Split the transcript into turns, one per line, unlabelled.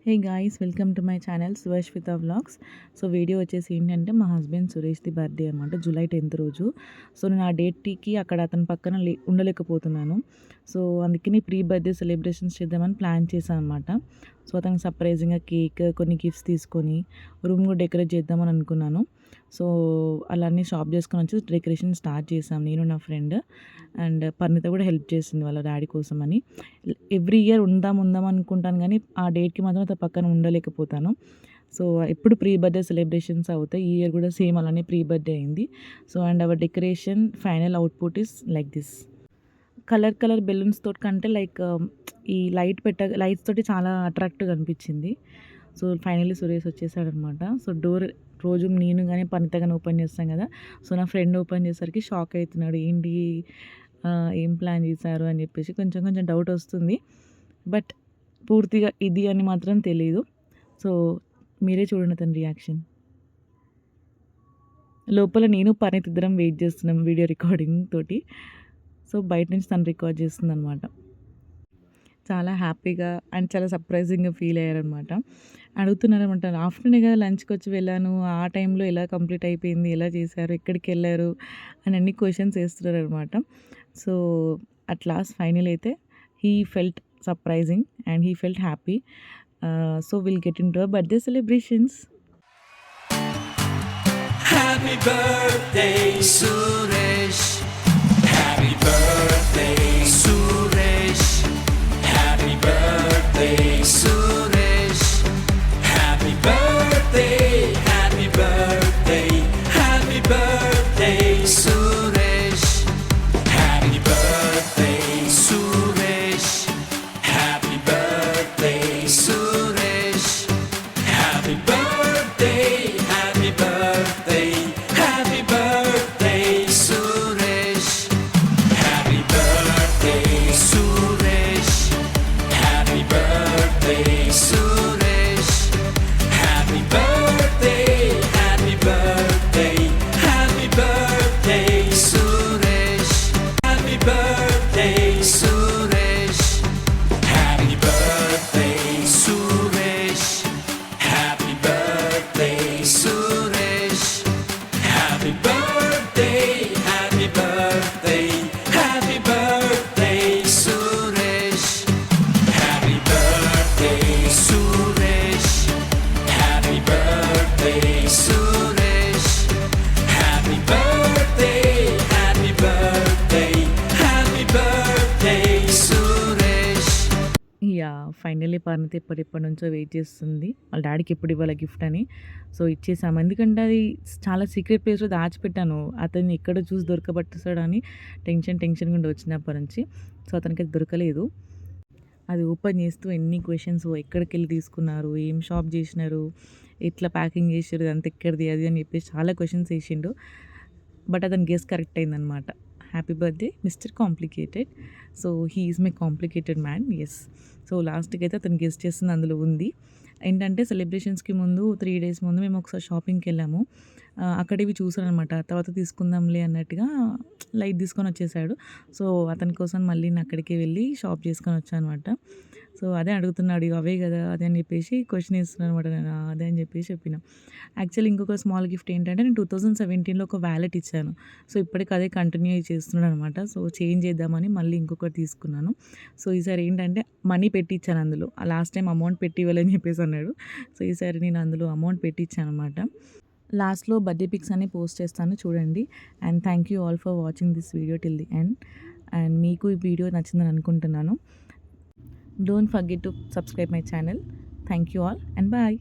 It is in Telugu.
Hey guys, welcome to my channel Suvarshwitha vlogs. So video వచ్చేసి ఏంటంటే మా హస్బెండ్ సురేష్ది బర్త్డే అనమాట, జూలై 10th రోజు. సో నేను ఆ డేట్కి అక్కడ అతని పక్కన ఉండలేకపోతున్నాను. సో అందుకని ప్రీ బర్త్డే సెలబ్రేషన్స్ చేద్దామని ప్లాన్ చేశాను అనమాట. సో అతనికి సర్ప్రైజింగ్గా కేక్, కొన్ని గిఫ్ట్స్ తీసుకొని రూమ్ కూడా డెకరేట్ చేద్దామని అనుకున్నాను. సో అలా అన్నీ షాప్ చేసుకొని వచ్చి డెకరేషన్ స్టార్ట్ చేసాం, నేను నా ఫ్రెండ్. అండ్ పరిణిత కూడా హెల్ప్ చేసింది వాళ్ళ డాడీ కోసం అని. ఎవ్రీ ఇయర్ ఉందాం అనుకుంటాను, కానీ ఆ డేట్కి మాత్రం అతని పక్కన ఉండలేకపోతాను. సో ఎప్పుడు ప్రీ బర్త్డే సెలబ్రేషన్స్ అవుతాయి. ఈ ఇయర్ కూడా సేమ్ అలానే ప్రీ బర్త్డే అయింది. So and our decoration final output is like this. Colour balloons తోటి కంటే లైక్ ఈ లైట్స్ తోటి చాలా అట్రాక్టివ్గా అనిపించింది. సో ఫైనల్లీ సురేష్ వచ్చేసాడనమాట. సో డోర్ రోజు నేను కానీ పనిత కానీ ఓపెన్ చేస్తాం కదా. సో నా ఫ్రెండ్ ఓపెన్ చేసేసరికి షాక్ అవుతున్నాడు, ఏంటి ఏం ప్లాన్ చేశారు అని చెప్పేసి కొంచెం డౌట్ వస్తుంది. బట్ పూర్తిగా ఇది అని మాత్రం తెలీదు. సో మీరే చూడండి తన రియాక్షన్. లోపల నేను పరిణిత్ ఇద్దరం వెయిట్ చేస్తున్నాం వీడియో రికార్డింగ్ తోటి. సో బయట నుంచి తను రికార్డ్ చేస్తుంది అనమాట. చాలా హ్యాపీగా అండ్ చాలా సర్ప్రైజింగ్గా ఫీల్ అయ్యారనమాట. అడుగుతున్నారనమాట, ఆఫ్టర్నూన్ కదా లంచ్కి వచ్చి వెళ్ళాను, ఆ టైంలో ఎలా కంప్లీట్ అయిపోయింది, ఎలా చేశారు, ఎక్కడికి వెళ్ళారు అని అన్ని క్వశ్చన్స్ వేస్తున్నారనమాట. సో అట్ లాస్ట్ ఫైనల్ అయితే he felt surprising and he felt happy. So will get into our birthday celebrations.
Happy birthday, Suresh. Happy birthday, Suresh. Happy birthday, Suresh. Happy birthday, happy birthday, happy birthday, Suresh. Happy birthday, Suresh. Happy birthday, Suresh. Happy birthday, happy birthday, happy birthday, Suresh. Happy birthday, Suresh. Happy birthday, Suresh. Happy birthday, happy birthday, happy birthday, Suresh. Happy birthday, Suresh. Happy birthday, Suresh. Happy birthday, Suresh. Happy birthday, happy birthday, happy birthday, Suresh. Happy birthday, Suresh. Happy birthday, Suresh. Happy birthday, happy birthday, happy birthday, Suresh.
Yeah finally పరిణితి ఎప్పటి నుంచో వెయిట్ చేస్తుంది వాళ్ళ డాడీకి ఎప్పుడు ఇవ్వాలి గిఫ్ట్ అని. సో ఇచ్చేసాము, ఎందుకంటే అది చాలా సీక్రెట్ ప్లేస్లో దాచిపెట్టాను. అతన్ని ఎక్కడ చూసి దొరకబట్టేస్తాడని టెన్షన్గా ఉండి వచ్చినప్పటి నుంచి. సో అతనికి అది దొరకలేదు. అది ఓపెన్ చేస్తూ ఎన్ని క్వశ్చన్స్, ఎక్కడికి వెళ్ళి తీసుకున్నారు, ఏం షాప్ చేసినారు, ఎట్లా ప్యాకింగ్ చేసారు, ఇదంతా ఎక్కడిది అది అని చెప్పేసి చాలా క్వశ్చన్స్ వేసిండు. బట్ అతని గెస్ కరెక్ట్ అయిందనమాట. Happy birthday mister complicated. So he is my complicated man. Yes. So లాస్ట్కి అయితే అతను గెస్ చేస్తుంది అందులో ఉంది. ఏంటంటే సెలబ్రేషన్స్కి ముందు 3 days ముందు మేము ఒకసారి షాపింగ్కి వెళ్ళాము. అక్కడ ఇవి చూసాను అనమాట. తర్వాత తీసుకుందాంలే అన్నట్టుగా లైట్ తీసుకొని వచ్చేసాడు. సో అతని కోసం మళ్ళీ నేను అక్కడికి వెళ్ళి షాప్ చేసుకొని వచ్చాను అనమాట. సో అదే అడుగుతున్నాడు, ఇవి అవే కదా అదే అని చెప్పేసి క్వశ్చన్ ఇస్తున్నాను అనమాట. నేను అదే అని చెప్పేసి చెప్పిన. యాక్చువల్లీ ఇంకొక స్మాల్ గిఫ్ట్ ఏంటంటే నేను 2017లో ఒక వ్యాలెట్ ఇచ్చాను. సో ఇప్పటికి అదే కంటిన్యూ చేస్తున్నాడు అనమాట. సో చేంజ్ చేద్దామని మళ్ళీ ఇంకొకటి తీసుకున్నాను. సో ఈసారి ఏంటంటే మనీ పెట్టి ఇచ్చాను అందులో. లాస్ట్ టైం అమౌంట్ పెట్టి ఇవ్వాలని చెప్పేసి అన్నాడు. సో ఈసారి నేను అందులో అమౌంట్ పెట్టి ఇచ్చాను అనమాట. లాస్ట్లో బర్త్డే పిక్స్ అన్ని పోస్ట్ చేస్తాను చూడండి. And thank you all for watching this video till the end. And మీకు ఈ వీడియో నచ్చిందని అనుకుంటున్నాను. Don't forget to subscribe my channel. Thank you all and bye.